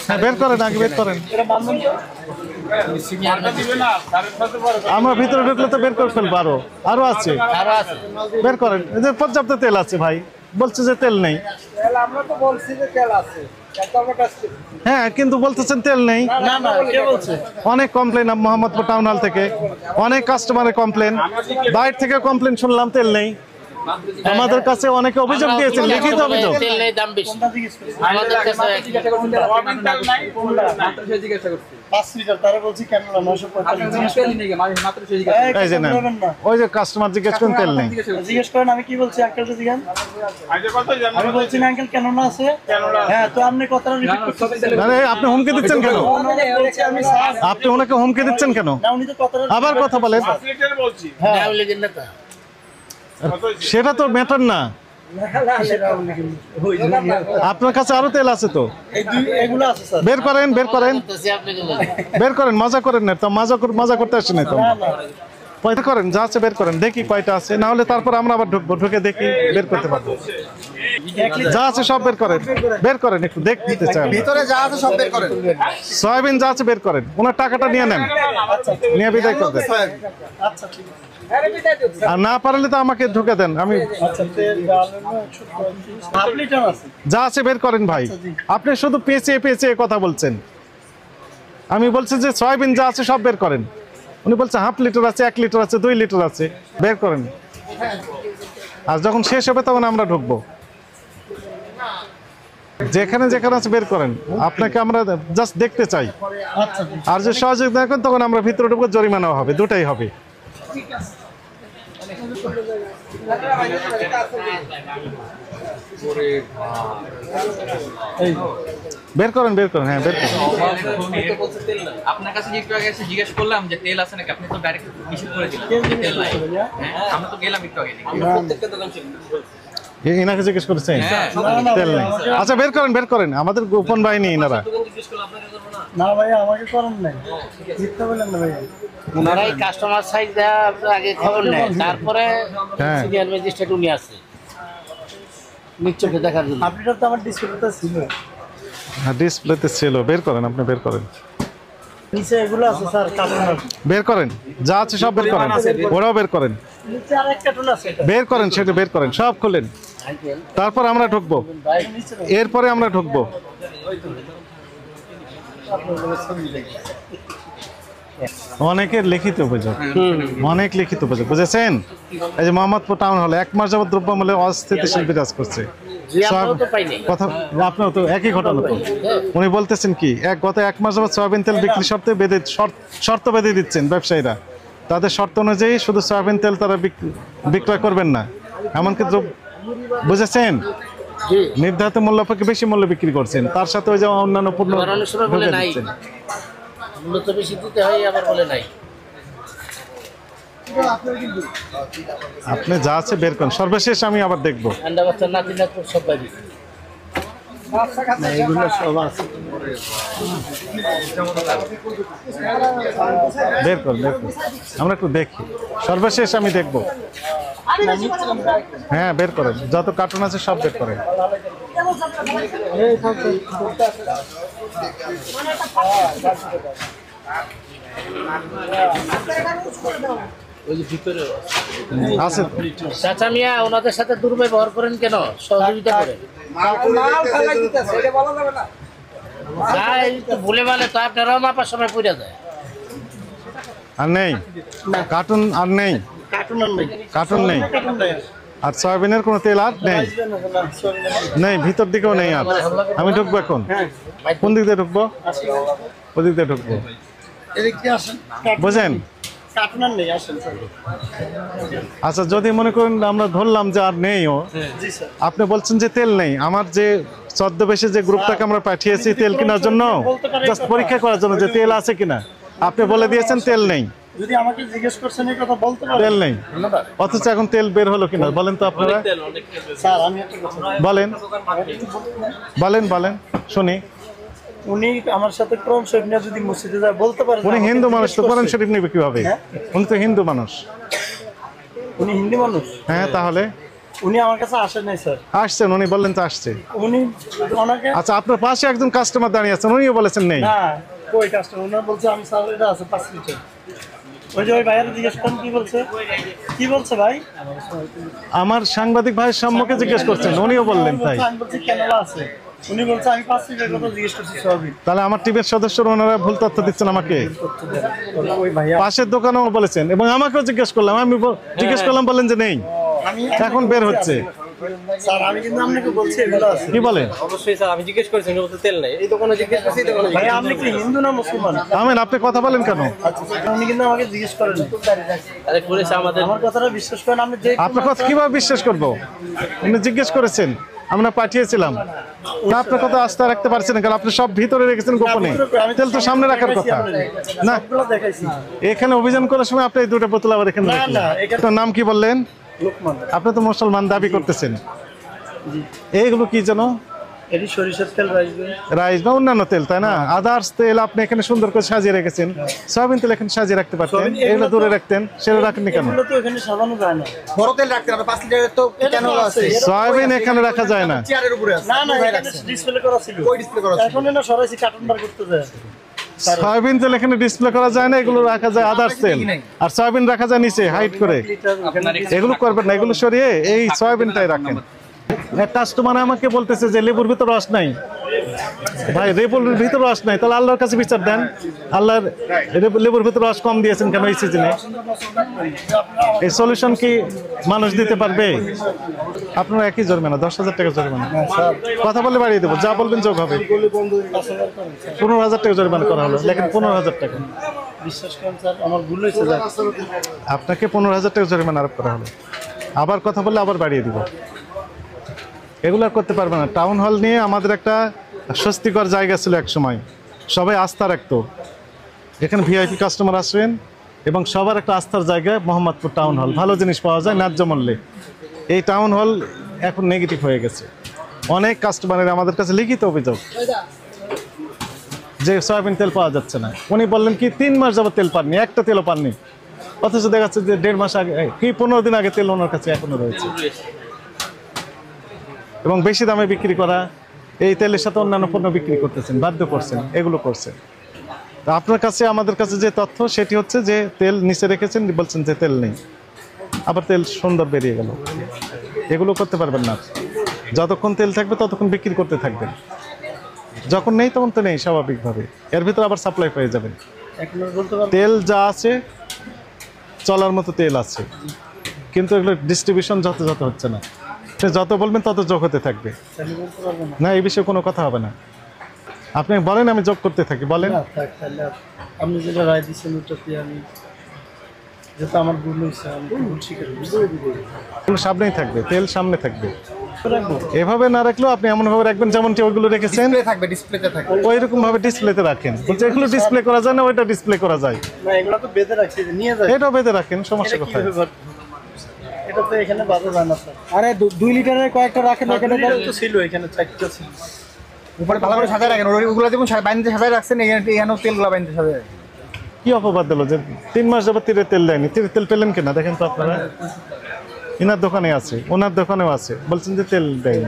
হ্যাঁ বের করেন, আগে বের করেন। আমরা ভিতরে ঢুকলে তো বের করে ফেলবো। আরো আছে, বের করেন। এই যে পর্যাপ্ত তেল আছে ভাই, বলছে যে তেল নেই। আমরা তো বলছি যে তেল আছে, হ্যাঁ কিন্তু বলতেছেন তেল নেই। অনেক কমপ্লেন মোহাম্মদপুর টাউন হল থেকে, অনেক কাস্টমারের কমপ্লেন, বাইরে থেকে কমপ্লেন শুনলাম তেল নেই। আমাদের কাছে অনেকে অভিযোগ দিয়েছেন, লিখিত অভিযোগ। তেল নেই, দাম বেশি আমাদের কাছে। 5 লিটার তারা বলছি কেন না 945 এই যে না, ওই যে কাস্টমার জিজ্ঞেস করেন তেল নেই। জিজ্ঞেস করেন আমি কি বলছি আঙ্কেলকে জিজ্ঞাসা। আমি বলছি না আঙ্কেল কেন না আছে। হ্যাঁ তো আপনি কথাটা রিপিট করতেছেন। আরে আপনি হুমকি দিচ্ছেন কেন? আপনি ওনাকে হুমকি দিচ্ছেন কেন? না উনি তো কথাটা আবার কথা বলেন। সেটা তো ম্যাটার না। আপনার কাছে আরো তেল আছে তো, এগুলো আছে স্যার। বের করেন, বের করেন, বের করেন। মজা করেন না তো, মজা করতে আসেন না তো। কয়টা করেন, যা আছে বের করেন, দেখি কয়টা আছে। না হলে তারপর আমরা আবার ঢুকবো, ঢুকে দেখি বের করতে পারবো। যা আছে সব বের করেন, বের করেন, একটু দেখতে চাই। ভিতরে যা আছে সব বের করেন। সয়াবিন যা আছে বের করেন, ওনার টাকাটা নিয়ে নেন, নিয়ে বিদায় করে দেন। আচ্ছা ঠিক আছে। আর না পারলে তো আমাকে ঢুকে দেন। আমি যা আছে বের করেন ভাই। আপনি শুধু পেঁচিয়ে পেঁচিয়ে কথা বলছেন। আমি বলছি যে সয়াবিন যা আছে সব বের করেন। উনি বলছে হাফ লিটার আছে, 1 লিটার আছে, 2 লিটার আছে, বের করেন। আর যখন শেষ হবে তখন আমরা ঢুকবো। যেখানে যেখানে আছে বের করেন, আপনাকে আমরা জাস্ট দেখতে চাই। আর যে সহযোগিতা করেন তখন আমরা ভিতরে ঢুকবো, জরিমানা হবে, দুটাই হবে। বের করেন, বের করেন, হ্যাঁ বের করেন। আপনার কাছে একটু আগে এসে জিজ্ঞেস করলাম যে তেল আছে নাকি, আপনি তো ডাইরেক্ট নিষেধ করে দিলেন তেল নাই। আমরা তো গেলাম একটু আগে, প্রত্যেকটা দোকান ছিল। এনাকে জিজ্ঞেস করেছেন তেল নেই। আচ্ছা বের করেন, বের করেন। আমাদের গোপন বাহিনী এনারা। না ভাইয়া আমাকে করেন নাই, মিথ্যা বলেন না ভাইয়া। ওনারাই কাস্টমার সাইজ দেওয়া আগে খবর নেয়, তারপরে সিরিয়াল ম্যাজিস্ট্রেট উনি আসে নিশ্চয়ই দেখার জন্য। আপনি তো আমার ডিসপ্লেতে ছিল। হ্যাঁ ডিসপ্লেতে ছিল, বের করেন, আপনি বের করেন। নিচে এগুলো আছে স্যার, কার্টুন বের করেন, যা আছে সব বের করেন, ওরাও বের করেন। নিচে আরেক কার্টুন আছে, বের করেন, সেটা বের করেন, সব খুলেন। তারপর আমরা ঢুকবো, এরপরে আমরা ঢুকবো। অনেকের লিখিত অভিযোগ, অনেক লিখিত অভিযোগ, বুঝেছেন? এই যে মোহাম্মদপুর টাউন হলে 1 মাস যাবত দ্রব্যমূল্যে অস্থিতিশীল বিরাজ করছে। কথা আপনার তো একই ঘটনা তো। উনি বলতেছেন কি, গত 1 মাস যাবত সয়াবিন তেল বিক্রি শর্ত বেঁধে দিচ্ছেন ব্যবসায়ীরা। তাদের শর্ত অনুযায়ী শুধু সয়াবিন তেল তারা বিক্রয় করবেন না, এমনকি বুঝেছেন নির্ধারিত মূল্য অপেক্ষা বেশি মূল্য বিক্রি করছেন। তার সাথে ওই যে অন্যান্য পণ্য দিচ্ছেন। মূল্য তো বেশি দিতে হয়, আবার বলে নাই। আপনি যা আছে বের করেন, সর্বশেষ আমি আবার দেখবো। বের করেন, বের করেন, আমরা একটু দেখি, সর্বশেষ আমি দেখবো। হ্যাঁ বের করেন, যত কার্টুন আছে সব বের করেন। আছে চাচা মিয়া, ওনাদের সাথে দুর্ব্যবহার করেন কেন? সহযোগিতা করেন, ভুলে বলে তো আপনারাও মাপার সময় পড়ে যায়। আর নেই কার্টুন, আর নেই কার্টুন নেই। আর সয়াবিনের কোনো তেল আর নেই, নেই, ভিতর দিকেও নেই। আর আমি ঢুকবো এখন, কোন দিক দিয়ে ঢুকবো? ওই দিক দিয়ে ঢুকবো, বুঝেন? আচ্ছা যদি মনে করেন আমরা ধরলাম যে আর নেইও, আপনি বলছেন যে তেল নেই। আমার যে ছদ্মবেশে যে গ্রুপটাকে আমরা পাঠিয়েছি তেল কেনার জন্য, জাস্ট পরীক্ষা করার জন্য যে তেল আছে কিনা, আপনি বলে দিয়েছেন তেল নেই। যদি আমাকে জিজ্ঞেস করছেন এই কথা বলতে পারেন, তেল নেই, অথচ এখন তেল বের হলো কিনা বলেন তো আপনারা? স্যার আমি একটা কথা বলেন, বলেন, বলেন শুনি। উনি আমার সাথে কোরআন শরীফ নিয়ে যদি মসজিদে যায় বলতে পারেন। উনি হিন্দু মানুষ, তো কোরআন শরীফ নেবে কিভাবে? উনি তো হিন্দু মানুষ। উনি হিন্দু মানুষ? হ্যাঁ তাহলে উনি আমার কাছে আসেন নাই স্যার। আসছেন, উনি বললেন তো আসছে। উনি ওনাকে আচ্ছা, আপনার পাশে একজন কাস্টমার দাঁড়িয়ে আছেন, উনিও বলেছেন নেই। না, কই কাস্টমার ওনার বলছে আমি স্যার এটা আছে 5 লিটার। ওই যে ওই ভাইয়ের জিজ্ঞেস করেন কি বলছে, কি বলছে ভাই? আমার সাংবাদিক ভাইয়ের সম্মুখে জিজ্ঞেস করছেন, উনিও বললেন তাই। আমি বলছি ক্যানোলা আছে, উনি বলছে আমি 5 লিটার কথা জিজ্ঞেস করছি সবই। তাহলে আমার টিমের সদস্যরা ওনারা ভুল তথ্য দিচ্ছেন আমাকে। ওই ভাইয়া পাশের দোকানেও বলেছেন এবং আমাকেও জিজ্ঞেস করলাম, আমি জিজ্ঞেস করলাম, বলেন যে নেই, আমি এখন বের হচ্ছে। স্যার আমি কিন্তু আপনাকে বলছি এগুলো আছে। কি বলেন? অবশ্যই স্যার, আমি জিজ্ঞেস করেছি উনি বলতে তেল নাই। এই দোকানে জিজ্ঞেস করছি, এই দোকানে ভাই আপনি কি হিন্দু না মুসলমান? আমেন, আপনি কথা বলেন কেন? আচ্ছা উনি কিন্তু আমাকে জিজ্ঞেস করেন। আরে করেছে আমাদের। আমার কথাটা বিশ্বাস করেন, আমি যে আপনার কথা কিভাবে বিশ্বাস করবো? উনি জিজ্ঞেস করেছেন, আমরা পাঠিয়েছিলাম। তা আপনার কথা আস্থা রাখতে পারছেন না, কারণ আপনি সব ভিতরে রেখেছেন গোপনে। তেল তো সামনে রাখার কথা না। সবগুলো দেখাইছি। এখানে অভিযান করার সময় আপনি এই দুটো বোতল আবার এখানে না, রাখলেন। না, এখানে- আপনার নাম কি বললেন? লোকমান। আপনি তো মুসলমান দাবি করতেছেন। এইগুলো কি যেন এটি সরিষার তেল রাখবে। রাইস বা অন্যান্য তেল, তাই না? আদার্স তেল আপনি এখানে সুন্দর করে সাজিয়ে রেখেছেন। সয়াবিন তেল এখানে সাজিয়ে রাখতে পারতেন, সয়াবিন এগুলো এগুলো দূরে তো- রাখতেন, সেটা রাখেননি কেন? এগুলো তো এখানে সাজানো যায় না। বড় তেল রাখতে হবে 5 লিটারের তো ক্যানোলা আছে। সয়াবিন এখানে রাখা যায় না। চেয়ারের উপরে আছে। না না, এখানে ডিসপ্লে করা ছিল। কই ডিসপ্লে করা আছে? এখন না সরাসরি কার্টুন বার করতে যায়। সয়াবিন তেল এখানে ডিসপ্লে করা যায় না, এগুলো রাখা যায় আদার্স তেল। আর সয়াবিন রাখা যায় নিচে হাইট করে। এগুলো করবেন না, এগুলো সরিয়ে এই সয়াবিনটাই রাখেন। এক কাস্টমার আমাকে বলতেছে যে লেবুর ভিতর রস নাই। ভাই লেবুর ভিতর রস নাই, তাহলে আল্লাহর কাছে বিচার দেন। আল্লাহর লেবুর ভিতর রস কম দিয়েছেন কেন এই সিজনে? এই সলিউশন কি মানুষ দিতে পারবে? আপনার একই জরিমানা, 10,000 টাকা জরিমানা। কথা বলে বাড়িয়ে দেবো, যা বলবেন যোগ হবে। 15,000 টাকা জরিমানা করা হলো, লেখেন 15,000 টাকা। বিশ্বাস করেন স্যার, আমার ভুল হয়েছে স্যার। আপনাকে 15,000 টাকা জরিমানা আরোপ করা হলো। আবার কথা বললে আবার বাড়িয়ে দিব। এগুলো আর করতে পারবে না। টাউন হল নিয়ে আমাদের একটা স্বস্তিকর জায়গা ছিল এক সময়, সবাই আস্থা রাখতো। এখানে ভিআইপি কাস্টমার আসবেন এবং সবার একটা আস্থার জায়গা মোহাম্মদপুর টাউন হল। ভালো জিনিস পাওয়া যায় ন্যায্য মূল্যে। এই টাউন হল এখন নেগেটিভ হয়ে গেছে। অনেক কাস্টমারের আমাদের কাছে লিখিত অভিযোগ যে সয়াবিন তেল পাওয়া যাচ্ছে না। উনি বললেন কি 3 মাস যাবত তেল পাননি, একটা তেলও পাননি। অথচ দেখা যাচ্ছে যে 1.5 মাস আগে কি 15 দিন আগে তেল ওনার কাছে এখনো রয়েছে। এবং বেশি দামে বিক্রি করা, এই তেলের সাথে অন্যান্য পণ্য বিক্রি করতেছেন, বাধ্য করছেন, এগুলো করছেন। তো আপনার কাছে আমাদের কাছে যে তথ্য সেটি হচ্ছে যে তেল নিচে রেখেছেন, বলছেন যে তেল নেই, আবার তেল সুন্দর বেরিয়ে গেল। এগুলো করতে পারবেন না। যতক্ষণ তেল থাকবে ততক্ষণ বিক্রি করতে থাকবেন, যখন নেই তখন তো নেই স্বাভাবিকভাবে। এর ভিতরে আবার সাপ্লাই পেয়ে যাবেন। এখন আর বলতে পারবো তেল যা আছে চলার মতো তেল আছে, কিন্তু এগুলো ডিস্ট্রিবিউশন যথাযথ হচ্ছে না। যত বলবেন তত যোগ হতে থাকবে। আমি বলতে পারবো না। না, এই বিষয়ে কোনো কথা হবে না। আপনি বলেন, আমি যোগ করতে থাকি, বলেন। না, থাক, তাহলে আপনি যেটা রায় দিচ্ছেন ওটাতে আমি, যেটা আমার ভুল হয়েছে আমি ভুল স্বীকার করছি। সামনেই থাকবে, তেল সামনে থাকবে। রাখবো। এভাবে না রাখলেও আপনি এমনভাবে রাখবেন যেমনটি ওইগুলো রেখেছেন ডিসপ্লে থাকবে, ডিসপ্লেতে থাকবে। ওই রকম ভাবে ডিসপ্লেতে রাখেন। বলছে এগুলো ডিসপ্লে করা যায় না, ওইটা ডিসপ্লে করা যায়। না এগুলো তো বেঁধে রাখছি, যে নিয়ে যায়। এটাও বেঁধে রাখেন, সমস্যা এটা কোথায়? কিভাবে বাদ- এটা তো এখানে বাধা যায় না স্যার। আরে 2 লিটারের কয়েকটা রাখেন এখানে। এটা তো ছিল, এখানে 4টা ছিল। উপরে ভালো করে সাজায় রাখেন, ওগুলো যেমন বাইন্দে সাজায় রাখছেন, এখানেও তেলগুলো বাইন্দে সাজায়। কি অপবাদ দিল যে 3 মাস যাবত তীরে তেল দেয়নি? তীরে তেল পেলেন কিনা দেখেন তো আপনারা। ইনার দোকানে আছে, ওনার দোকানেও আছে, বলছেন যে তেল দেয়নি।